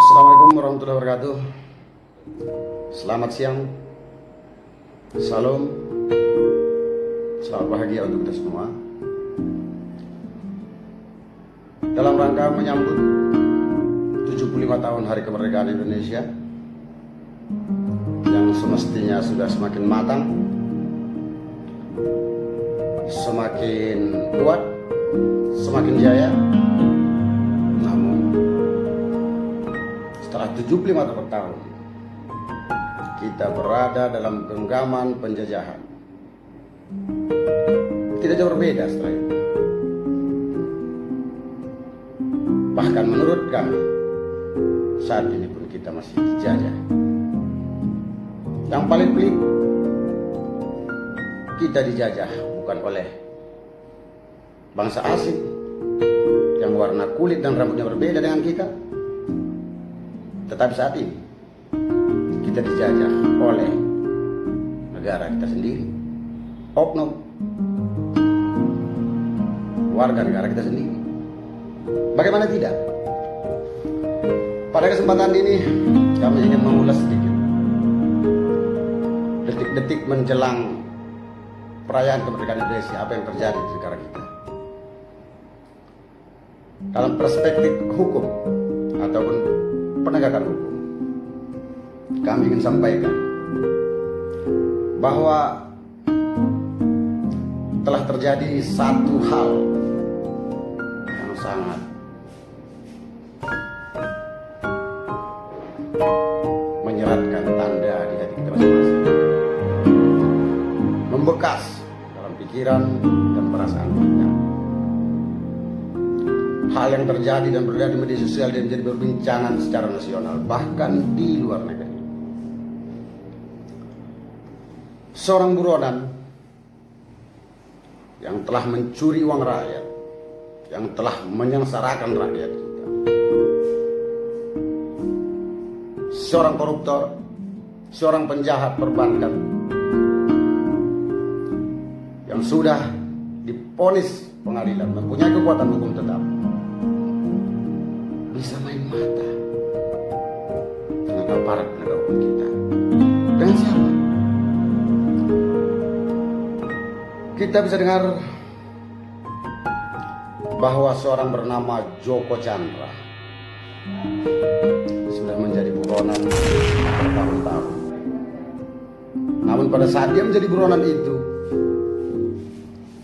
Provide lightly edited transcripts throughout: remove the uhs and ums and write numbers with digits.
Assalamualaikum warahmatullahi wabarakatuh. Selamat siang. Salam. Selamat bahagia untuk kita semua. Dalam rangka menyambut 75 tahun Hari Kemerdekaan Indonesia yang semestinya sudah semakin matang, semakin kuat, semakin jaya. Namun setelah 75 tahun kita berada dalam genggaman penjajahan. Tidak jauh berbeda setelah itu. Bahkan menurut kami, saat ini pun kita masih dijajah. Yang paling pelik, kita dijajah bukan oleh bangsa asing yang warna kulit dan rambutnya berbeda dengan kita. Tetapi saat ini kita dijajah oleh negara kita sendiri, oknum warga negara kita sendiri. Bagaimana tidak? Pada kesempatan ini kami ingin mengulas sedikit detik-detik menjelang perayaan kemerdekaan Indonesia, apa yang terjadi di negara kita dalam perspektif hukum ataupun penegakan hukum. Kami ingin sampaikan bahwa telah terjadi satu hal yang sangat menyeratkan tanda di hati kita masing-masing, membekas dalam pikiran dan perasaan kita. Hal yang terjadi dan beredar di media sosial dan menjadi perbincangan secara nasional, bahkan di luar negeri. Seorang buronan yang telah mencuri uang rakyat, yang telah menyengsarakan rakyat kita. Seorang koruptor, seorang penjahat perbankan yang sudah divonis pengadilan, mempunyai kekuatan hukum tetap, bisa main mata dengan aparat penegak hukum kita. Dengan siapa? Kita bisa dengar bahwa seorang bernama Joko Chandra sudah menjadi buronan bertahun-tahun. Namun pada saat dia menjadi buronan itu,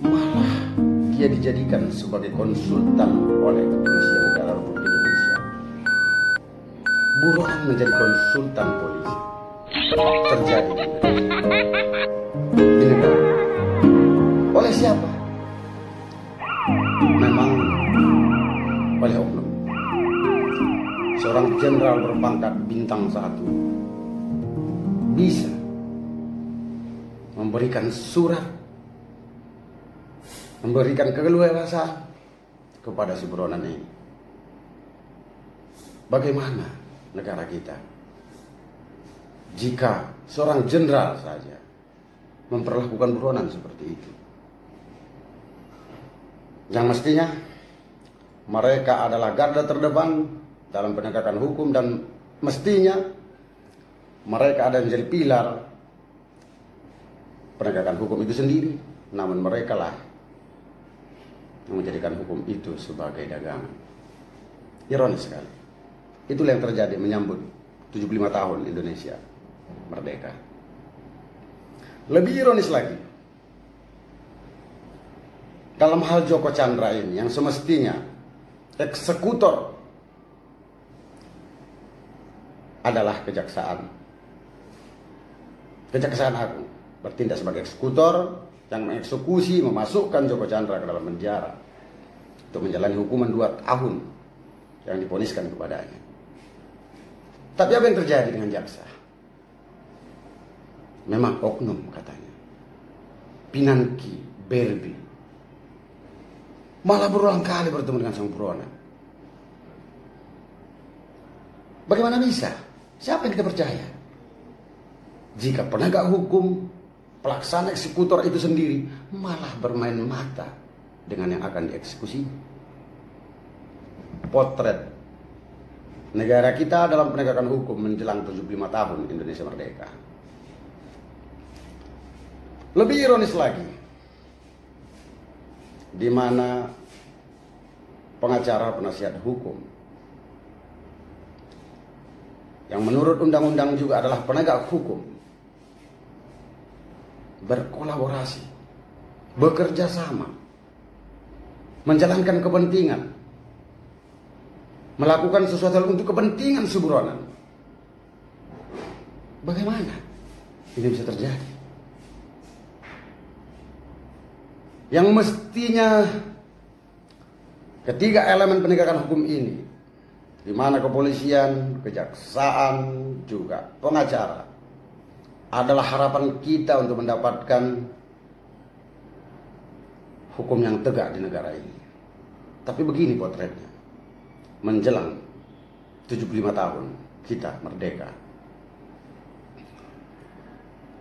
malah dia dijadikan sebagai konsultan oleh Kepolisian Negara Republik Indonesia. Buronan menjadi konsultan polisi terjadi di negara. Oleh siapa? Memang oleh oknum. Seorang jenderal berpangkat bintang 1 bisa memberikan surat, memberikan keleluasaan kepada si buronan ini. Bagaimana negara kita jika seorang jenderal saja memperlakukan buronan seperti itu? Yang mestinya mereka adalah garda terdepan dalam penegakan hukum, dan mestinya mereka ada menjadi pilar penegakan hukum itu sendiri. Namun mereka lah yang menjadikan hukum itu sebagai dagangan. Ironis sekali. Itulah yang terjadi menyambut 75 tahun Indonesia merdeka. Lebih ironis lagi, dalam hal Joko Chandra ini yang semestinya eksekutor adalah Kejaksaan Agung, bertindak sebagai eksekutor yang mengeksekusi, memasukkan Joko Chandra ke dalam penjara untuk menjalani hukuman 2 tahun yang diponiskan kepadanya. Tapi apa yang terjadi dengan jaksa? Memang oknum katanya, Pinangki, Berbi, malah berulang kali bertemu dengan sang buronan. Bagaimana bisa? Siapa yang kita percaya? Jika penegak hukum, pelaksana eksekutor itu sendiri malah bermain mata dengan yang akan dieksekusi. Potret negara kita dalam penegakan hukum menjelang 75 tahun Indonesia merdeka. Lebih ironis lagi, di mana pengacara penasihat hukum yang menurut undang-undang juga adalah penegak hukum berkolaborasi, bekerja sama, menjalankan kepentingan, melakukan sesuatu untuk kepentingan seburonan. Bagaimana ini bisa terjadi? Yang mestinya ketiga elemen penegakan hukum ini, di mana kepolisian, kejaksaan, juga pengacara, adalah harapan kita untuk mendapatkan hukum yang tegak di negara ini. Tapi begini potretnya, menjelang 75 tahun kita merdeka.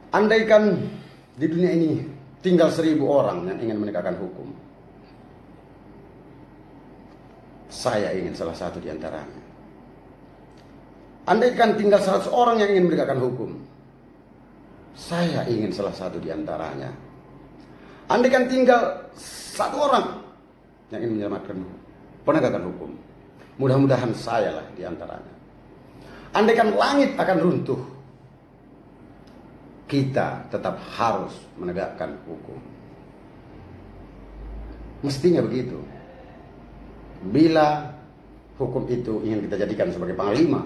Andaikan di dunia ini tinggal 1000 orang yang ingin menegakkan hukum, saya ingin salah satu di antaranya. Andaikan tinggal 100 orang yang ingin menegakkan hukum, saya ingin salah satu di antaranya. Andaikan tinggal 1 orang yang ingin menyelamatkan penegakan hukum, mudah-mudahan saya lah di antaranya. Andaikan langit akan runtuh, kita tetap harus menegakkan hukum. Mestinya begitu. Bila hukum itu ingin kita jadikan sebagai panglima,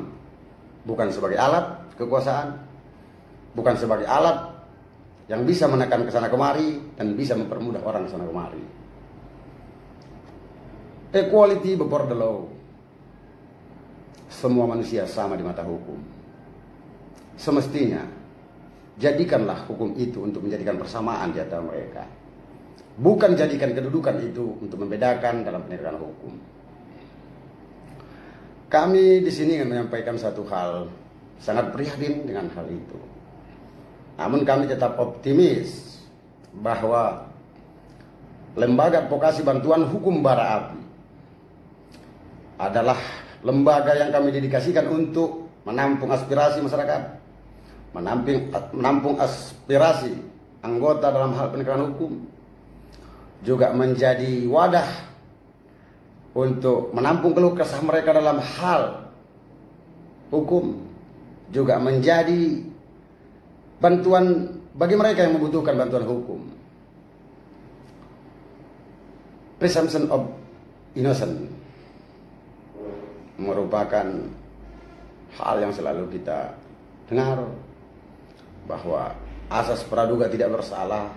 bukan sebagai alat kekuasaan, bukan sebagai alat yang bisa menekan ke sana kemari dan bisa mempermudah orang ke sana kemari. Equality before the law. Semua manusia sama di mata hukum. Semestinya jadikanlah hukum itu untuk menjadikan persamaan di antara mereka. Bukan jadikan kedudukan itu untuk membedakan dalam penegakan hukum. Kami di sini ingin menyampaikan satu hal, sangat prihatin dengan hal itu. Namun kami tetap optimis bahwa Lembaga Advokasi Bantuan Hukum Bara Api adalah lembaga yang kami dedikasikan untuk menampung aspirasi masyarakat, menampung aspirasi anggota dalam hal penegakan hukum, juga menjadi wadah untuk menampung keluh kesah mereka dalam hal hukum, juga menjadi bantuan bagi mereka yang membutuhkan bantuan hukum. Presumption of innocence merupakan hal yang selalu kita dengar, bahwa asas praduga tidak bersalah,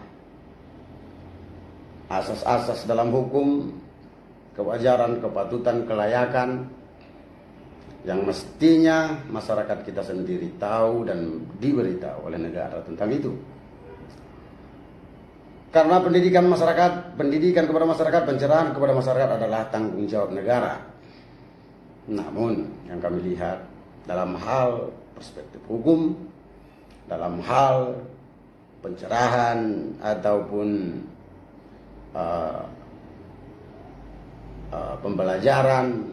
asas-asas dalam hukum, kewajaran, kepatutan, kelayakan, yang mestinya masyarakat kita sendiri tahu dan diberitahu oleh negara tentang itu. Karena pendidikan masyarakat, pendidikan kepada masyarakat, pencerahan kepada masyarakat adalah tanggung jawab negara. Namun yang kami lihat dalam hal perspektif hukum, dalam hal pencerahan ataupun pembelajaran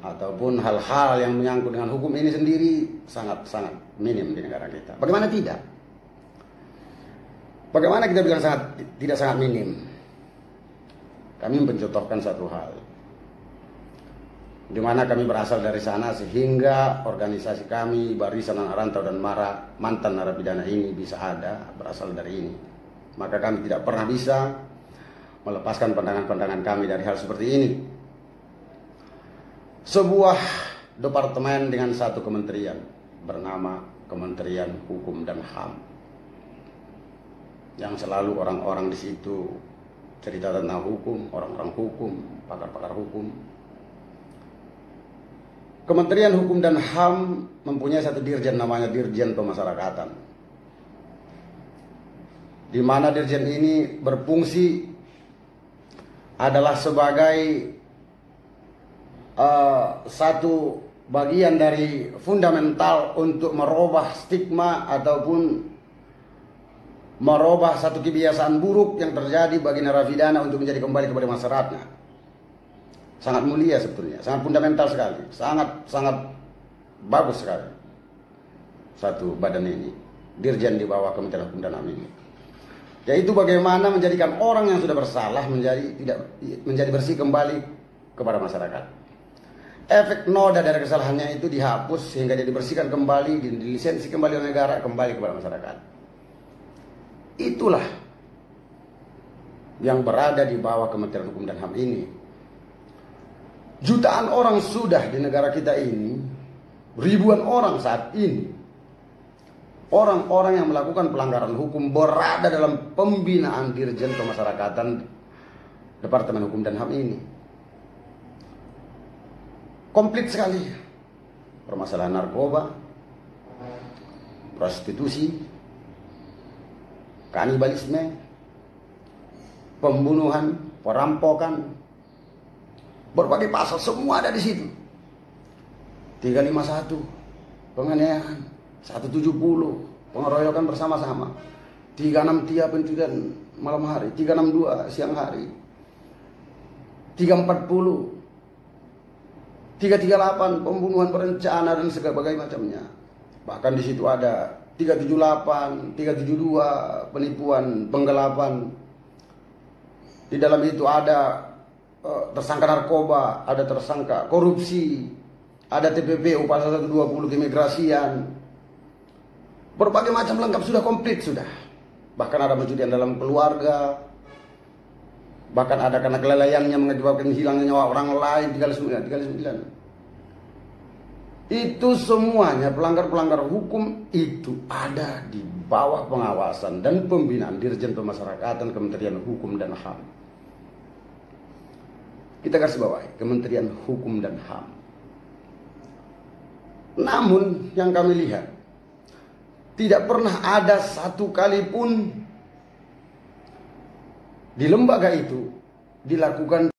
ataupun hal-hal yang menyangkut dengan hukum ini sendiri sangat-sangat minim di negara kita. Bagaimana tidak? Bagaimana kita bilang tidak sangat minim? Kami mencontohkan satu hal, di mana kami berasal dari sana sehingga organisasi kami, Barisan Anak Rantau dan Mantan Narapidana ini bisa ada berasal dari ini. Maka kami tidak pernah bisa melepaskan pandangan-pandangan kami dari hal seperti ini. Sebuah departemen dengan satu kementerian bernama Kementerian Hukum dan HAM, yang selalu orang-orang di situ cerita tentang hukum, orang-orang hukum, pakar-pakar hukum. Kementerian Hukum dan HAM mempunyai satu dirjen namanya Dirjen Pemasyarakatan, di mana dirjen ini berfungsi adalah sebagai satu bagian dari fundamental untuk merubah stigma ataupun merubah satu kebiasaan buruk yang terjadi bagi narapidana untuk menjadi kembali kepada masyarakatnya. Sangat mulia sebetulnya, sangat fundamental sekali, sangat bagus sekali satu badan ini, Dirjen di bawah Kementerian Hukum dan HAM ini, yaitu bagaimana menjadikan orang yang sudah bersalah menjadi bersih kembali kepada masyarakat. Efek noda dari kesalahannya itu dihapus sehingga dia dibersihkan kembali, dilisensi kembali oleh negara, kembali kepada masyarakat. Itulah yang berada di bawah Kementerian Hukum dan HAM ini. Jutaan orang sudah di negara kita ini, ribuan orang saat ini, orang-orang yang melakukan pelanggaran hukum berada dalam pembinaan Dirjen Pemasyarakatan Departemen Hukum dan HAM ini. Komplit sekali. Permasalahan narkoba, prostitusi, kanibalisme, pembunuhan, perampokan, berbagai pasal semua ada di situ. 351, penganiayaan, 170, pengeroyokan bersama-sama, 363 penculian malam hari, 362 siang hari, 340, 338 pembunuhan berencana dan segala macamnya. Bahkan di situ ada 378, 372 penipuan, penggelapan. Di dalam itu ada tersangka narkoba, ada tersangka korupsi, ada TPPU pasal 120 keimigrasian. Berbagai macam lengkap, sudah komplit sudah. Bahkan ada pencurian dalam keluarga. Bahkan ada karena kelalaiannya mengakibatkan hilangnya nyawa orang lain, 39. Itu semuanya pelanggar-pelanggar hukum itu ada di bawah pengawasan dan pembinaan Dirjen Pemasyarakatan Kementerian Hukum dan HAM. Kita garis bawahi Kementerian Hukum dan HAM. Namun yang kami lihat, tidak pernah ada satu kali pun di lembaga itu dilakukan